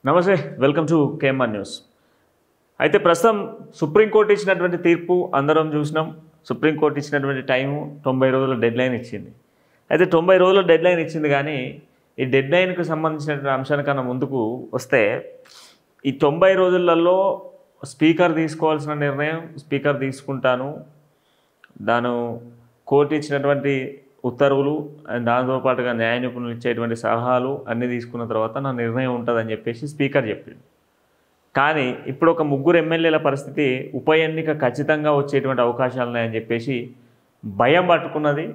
నమస్తే, welcome to KMR news. అయితే ప్రస్తుతం సుప్రీంకోర్టు ఇచ్చినటువంటి తీర్పు అందరం చూసినాం. సుప్రీంకోర్టు ఇచ్చినటువంటి టైము 90 రోజుల డెడ్లైన్ ఇచ్చింది. అయితే 90 రోజుల డెడ్లైన్ ఇచ్చింది, కానీ ఈ డెడ్లైన్కు సంబంధించినటువంటి అంశానికన్నా ముందుకు వస్తే ఈ 90 రోజులలో స్పీకర్ తీసుకోవాల్సిన నిర్ణయం స్పీకర్ తీసుకుంటాను, దాని కోర్టు ఇచ్చినటువంటి ఉత్తర్వులు దాంతోపాటుగా న్యాయ నిపుణులు ఇచ్చేటువంటి సలహాలు అన్నీ తీసుకున్న తర్వాత నా నిర్ణయం ఉంటుందని చెప్పేసి స్పీకర్ చెప్పిండు. కానీ ఇప్పుడు ఒక ముగ్గురు ఎమ్మెల్యేల పరిస్థితి ఉప ఎన్నిక ఖచ్చితంగా వచ్చేటువంటి అవకాశాలు ఉన్నాయని చెప్పేసి భయం పట్టుకున్నది.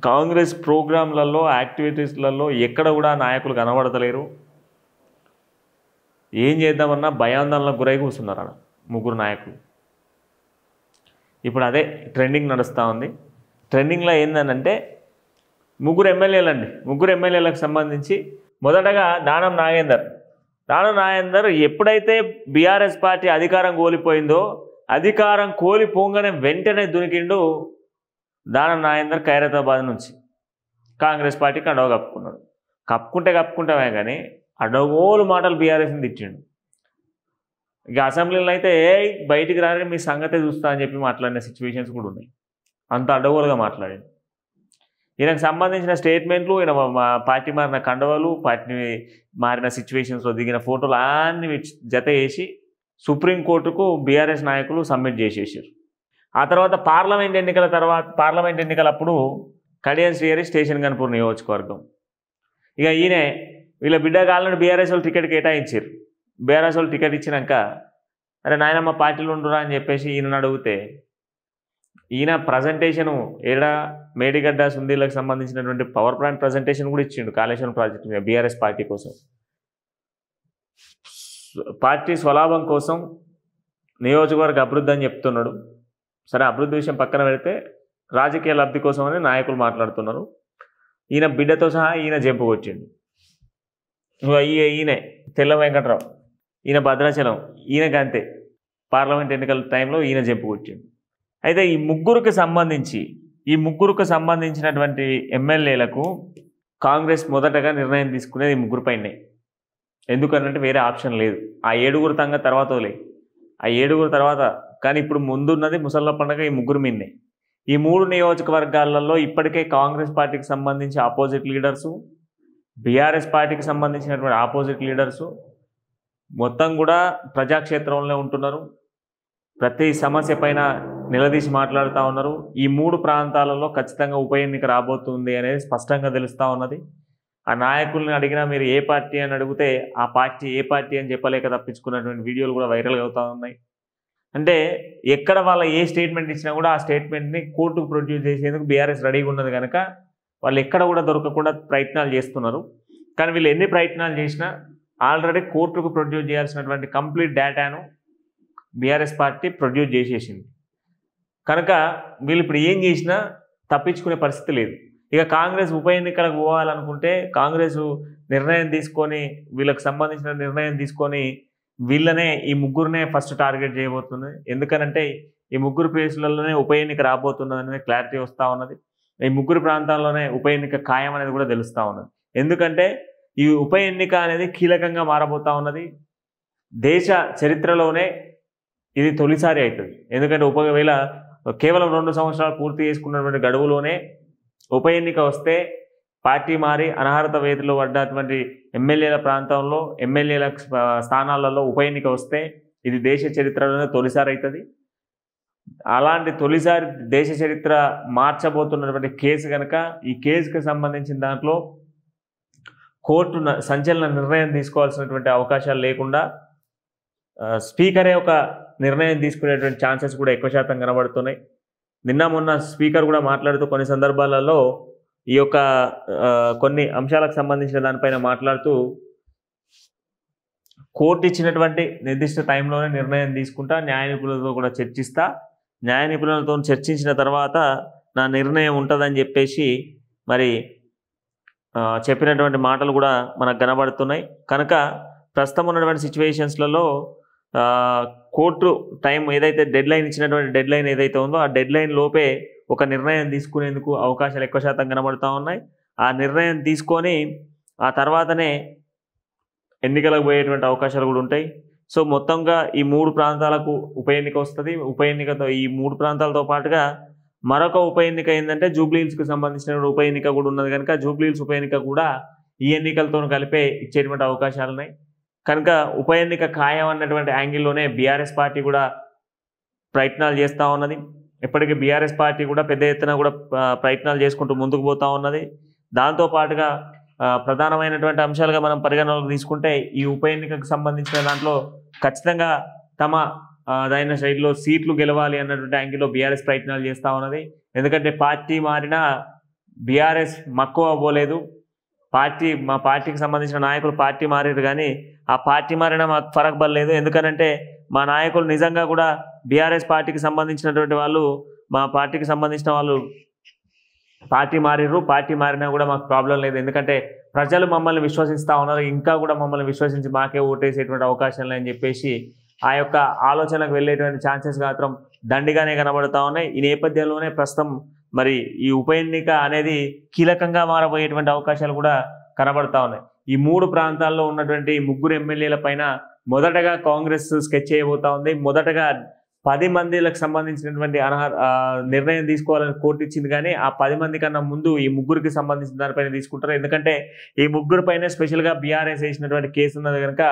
కాంగ్రెస్ ప్రోగ్రాంలలో యాక్టివిటీస్లలో ఎక్కడ కూడా నాయకులు కనబడతలేరు. ఏం చేద్దామన్నా భయాందోళనకు గురై కూర్చున్నారు అక్కడ ముగ్గురు నాయకులు. ఇప్పుడు అదే ట్రెండింగ్ నడుస్తూ ఉంది. ట్రెండింగ్లో ఏంటంటే ముగ్గురు ఎమ్మెల్యేలకు సంబంధించి మొదటగా దానం నాగేందర్ ఎప్పుడైతే బీఆర్ఎస్ పార్టీ అధికారం కోల్పోయిందో అధికారం కోల్పోగానే వెంటనే దునికిండు దానం నాగేందర్ ఖైరతాబాద్ నుంచి కాంగ్రెస్ పార్టీ కండవ కప్పుకున్నాడు. కప్పుకుంటామే కానీ అడగోలు మాటలు బీఆర్ఎస్ని తిట్టిండు. ఇక అసెంబ్లీలో అయితే బయటికి రాని మీ సంగతే చూస్తా అని చెప్పి మాట్లాడిన సిచ్యువేషన్స్ కూడా ఉన్నాయి. అంత అడ్డగోలుగా మాట్లాడింది. ఈయనకు సంబంధించిన స్టేట్మెంట్లు, ఈయన పార్టీ మారిన కండవలు, పార్టీ మారిన సిచ్యువేషన్స్లో దిగిన ఫోటోలు అన్నీ జత వేసి సుప్రీంకోర్టుకు బీఆర్ఎస్ నాయకులు సబ్మిట్ చేసేసారు. ఆ తర్వాత పార్లమెంట్ ఎన్నికలప్పుడు కడియం శ్రీహరి స్టేషన్ గన్పూర్ నియోజకవర్గం. ఇక వీళ్ళ బిడ్డ కాలని బీఆర్ఎస్ వాళ్ళు టికెట్ కేటాయించారు. బీఆర్ఎస్ వాళ్ళు టికెట్ ఇచ్చినాక అరే నాయనమ్మ పార్టీలు ఉండురా అని చెప్పేసి ఈయనను అడిగితే ఈయన ప్రజెంటేషను మేడిగడ్డ సుందీలకు సంబంధించినటువంటి పవర్ ప్లాంట్ ప్రజెంటేషన్ కూడా ఇచ్చిండు కాళేశ్వరం ప్రాజెక్టు మీద బీఆర్ఎస్ పార్టీ కోసం. పార్టీ స్వలాభం కోసం నియోజకవర్గ అభివృద్ధి అని చెప్తున్నాడు. సరే, అభివృద్ధి విషయం పక్కన పెడితే రాజకీయ లబ్ధి కోసం అని నాయకులు మాట్లాడుతున్నారు. ఈయన బిడ్డతో సహా ఈయన జంపుకొచ్చిండు. ఈయనే తెల్ల వెంకట్రావు, ఈయన భద్రాచలం, ఈయనకి అంతే పార్లమెంట్ ఎన్నికల టైంలో ఈయన జంపుకొచ్చిండు. అయితే ఈ ముగ్గురికి సంబంధించినటువంటి ఎమ్మెల్యేలకు కాంగ్రెస్ మొదటగా నిర్ణయం తీసుకునేది ఈ ముగ్గురు పైనే. ఎందుకనంటే వేరే ఆప్షన్ లేదు. ఆ 7 తర్వాత కానీ ఇప్పుడు ముందున్నది ముసళ్ళ పండుగ ఈ ముగ్గురు మీదనే. ఈ 3 నియోజకవర్గాలలో ఇప్పటికే కాంగ్రెస్ పార్టీకి సంబంధించి ఆపోజిట్ లీడర్సు, బీఆర్ఎస్ పార్టీకి సంబంధించినటువంటి ఆపోజిట్ లీడర్సు మొత్తం కూడా ప్రజాక్షేత్రంలో ఉంటున్నారు. ప్రతి సమస్య పైన నిలదీసి మాట్లాడుతూ ఉన్నారు. ఈ 3 ప్రాంతాలలో ఖచ్చితంగా ఉప ఎన్నిక రాబోతుంది అనేది స్పష్టంగా తెలుస్తూ ఉన్నది. ఆ నాయకుల్ని అడిగినా మీరు ఏ పార్టీ అని అడిగితే ఆ పార్టీ ఏ పార్టీ అని చెప్పలేక తప్పించుకున్నటువంటి వీడియోలు కూడా వైరల్గా అవుతూ ఉన్నాయి. అంటే ఎక్కడ వాళ్ళ ఏ స్టేట్మెంట్ ఇచ్చినా కూడా ఆ స్టేట్మెంట్ని కోర్టుకు ప్రొడ్యూస్ చేసేందుకు బీఆర్ఎస్ రెడీగా ఉన్నది కనుక వాళ్ళు ఎక్కడ కూడా దొరకకుండా ప్రయత్నాలు చేస్తున్నారు. కానీ వీళ్ళు ఎన్ని ప్రయత్నాలు చేసినా ఆల్రెడీ కోర్టుకు ప్రొడ్యూస్ చేయాల్సినటువంటి కంప్లీట్ డేటాను బీఆర్ఎస్ పార్టీ ప్రొడ్యూస్ చేసేసింది కనుక వీళ్ళు ఇప్పుడు ఏం చేసినా తప్పించుకునే పరిస్థితి లేదు. ఇక కాంగ్రెస్ ఉప ఎన్నికలకు పోవాలనుకుంటే కాంగ్రెస్ నిర్ణయం తీసుకొని వీళ్ళకి సంబంధించిన నిర్ణయం తీసుకొని వీళ్ళనే ఈ ముగ్గురునే ఫస్ట్ టార్గెట్ చేయబోతుంది. ఎందుకనంటే ఈ ముగ్గురు ప్లేసులలోనే ఉప ఎన్నిక రాబోతున్నది అనేది క్లారిటీ వస్తూ ఉన్నది. ఈ ముగ్గురు ప్రాంతాల్లోనే ఉప ఎన్నిక ఖాయం అనేది కూడా తెలుస్తూ ఉన్నది. ఎందుకంటే ఈ ఉప ఎన్నిక అనేది కీలకంగా మారబోతూ ఉన్నది. దేశ చరిత్రలోనే ఇది తొలిసారి అవుతుంది. ఎందుకంటే ఒకవేళ కేవలం 2 సంవత్సరాలు పూర్తి చేసుకున్నటువంటి గడువులోనే ఉప ఎన్నిక వస్తే పార్టీ మారి అనర్హత వేదిలో పడ్డటువంటి ఎమ్మెల్యేల ప్రాంతంలో ఎమ్మెల్యేల స్థానాలలో ఉప ఎన్నిక వస్తే ఇది దేశ చరిత్రలోనే తొలిసారి అవుతుంది. అలాంటి తొలిసారి దేశ చరిత్ర మార్చబోతున్నటువంటి కేసు కనుక ఈ కేసుకు సంబంధించిన దాంట్లో కోర్టు సంచలన నిర్ణయం తీసుకోవాల్సినటువంటి అవకాశాలు లేకుండా స్పీకరే ఒక నిర్ణయం తీసుకునేటువంటి ఛాన్సెస్ కూడా ఎక్కువ శాతం కనబడుతున్నాయి. నిన్న మొన్న స్పీకర్ కూడా మాట్లాడుతూ కొన్ని సందర్భాలలో ఈ యొక్క కొన్ని అంశాలకు సంబంధించిన దానిపైన మాట్లాడుతూ కోర్టు ఇచ్చినటువంటి నిర్దిష్ట టైంలోనే నిర్ణయం తీసుకుంటా, న్యాయ నిపుణులతో కూడా చర్చిస్తా, న్యాయ నిపుణులతో చర్చించిన తర్వాత నా నిర్ణయం ఉంటుందని చెప్పేసి మరి చెప్పినటువంటి మాటలు కూడా మనకు కనబడుతున్నాయి. కనుక ప్రస్తుతం ఉన్నటువంటి సిచ్యువేషన్స్లలో కోర్టు టైం ఏదైతే ఇచ్చినటువంటి డెడ్లైన్ ఏదైతే ఉందో ఆ డెడ్లైన్ లోపే ఒక నిర్ణయం తీసుకునేందుకు అవకాశాలు ఎక్కువ శాతం కనబడుతూ ఉన్నాయి. ఆ నిర్ణయం తీసుకొని ఆ తర్వాతనే ఎన్నికలకు పోయేటువంటి అవకాశాలు కూడా ఉంటాయి. సో మొత్తంగా ఈ 3 ప్రాంతాలకు ఉప ఎన్నిక వస్తుంది. ఉప ఎన్నికతో ఈ 3 ప్రాంతాలతో పాటుగా మరొక ఉప ఎన్నిక ఏంటంటే జూబ్లీహిల్స్కి సంబంధించిన ఉప ఎన్నిక కూడా ఉన్నది కనుక జూబ్లీహిల్స్ ఉప ఎన్నిక కూడా ఈ ఎన్నికలతో కలిపే ఇచ్చేటువంటి అవకాశాలు ఉన్నాయి. కనుక ఉప ఎన్నిక ఖాయం అన్నటువంటి యాంగిల్లోనే బీఆర్ఎస్ పార్టీ కూడా ప్రయత్నాలు చేస్తూ ఉన్నది. ఇప్పటికీ బీఆర్ఎస్ పార్టీ కూడా పెద్ద ఎత్తున కూడా ప్రయత్నాలు చేసుకుంటూ ముందుకు పోతూ ఉన్నది. దాంతోపాటుగా ప్రధానమైనటువంటి అంశాలుగా మనం పరిగణలోకి తీసుకుంటే ఈ ఉప ఎన్నికకు సంబంధించిన దాంట్లో ఖచ్చితంగా తమ దైన సైడ్లో సీట్లు గెలవాలి అన్నటువంటి యాంగిల్లో బీఆర్ఎస్ ప్రయత్నాలు చేస్తూ ఉన్నది. ఎందుకంటే పార్టీ మారినా బీఆర్ఎస్ మక్కువ అవ్వలేదు. మా పార్టీకి సంబంధించిన నాయకులు పార్టీ మారారు కానీ ఆ పార్టీ మారినా మాకు ఫరక్ పడలేదు. ఎందుకనంటే మా నాయకులు నిజంగా కూడా బీఆర్ఎస్ పార్టీకి సంబంధించినటువంటి వాళ్ళు మా పార్టీకి సంబంధించిన వాళ్ళు పార్టీ మారిర్రు. పార్టీ మారినా కూడా మాకు ప్రాబ్లం లేదు. ఎందుకంటే ప్రజలు మమ్మల్ని విశ్వసిస్తూ ఉన్నారు. ఇంకా కూడా మమ్మల్ని విశ్వసించి మాకే ఓటేసేటువంటి అవకాశాలు అని చెప్పేసి ఆ యొక్క ఆలోచనకు వెళ్ళేటువంటి ఛాన్సెస్ మాత్రం దండిగానే కనబడుతూ ఉన్నాయి. ఈ నేపథ్యంలోనే ప్రస్తుతం మరి ఈ ఉప ఎన్నిక అనేది కీలకంగా మారబోయేటువంటి అవకాశాలు కూడా కనబడతా ఉన్నాయి. ఈ 3 ప్రాంతాల్లో ఉన్నటువంటి 3 ఎమ్మెల్యేల పైన మొదటగా కాంగ్రెస్ స్కెచ్ చేయబోతా ఉంది. మొదటగా 10 మందిలకు సంబంధించినటువంటి నిర్ణయం తీసుకోవాలని కోర్టు ఇచ్చింది కానీ ఆ 10 మంది కన్నా ముందు ఈ 3కి సంబంధించిన దానిపైన తీసుకుంటారు. ఎందుకంటే ఈ 3 పైన స్పెషల్గా బీఆర్ఎస్ వేసినటువంటి కేసు ఉన్నది కనుక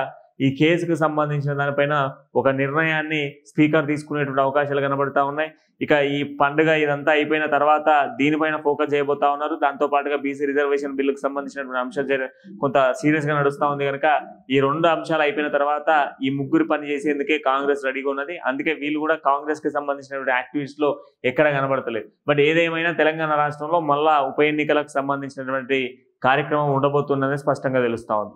ఈ కేసుకు సంబంధించిన దానిపైన ఒక నిర్ణయాన్ని స్పీకర్ తీసుకునేటువంటి అవకాశాలు కనబడతా ఉన్నాయి. ఇక ఈ పండుగ ఇదంతా అయిపోయిన తర్వాత దీనిపైన ఫోకస్ చేయబోతా ఉన్నారు. దాంతోపాటుగా బీసీ రిజర్వేషన్ బిల్లుకు సంబంధించినటువంటి అంశాలు కొంత సీరియస్గా నడుస్తూ ఉంది కనుక ఈ 2 అంశాలు అయిపోయిన తర్వాత ఈ 3 పని చేసేందుకే కాంగ్రెస్ రెడీగా ఉన్నది. అందుకే వీళ్ళు కూడా కాంగ్రెస్కి సంబంధించినటువంటి యాక్టివిస్ట్లో ఎక్కడ కనబడతలేదు. బట్ ఏదేమైనా తెలంగాణ రాష్ట్రంలో మళ్ళా ఉప ఎన్నికలకు సంబంధించినటువంటి కార్యక్రమం ఉండబోతున్నది స్పష్టంగా తెలుస్తూ ఉంది.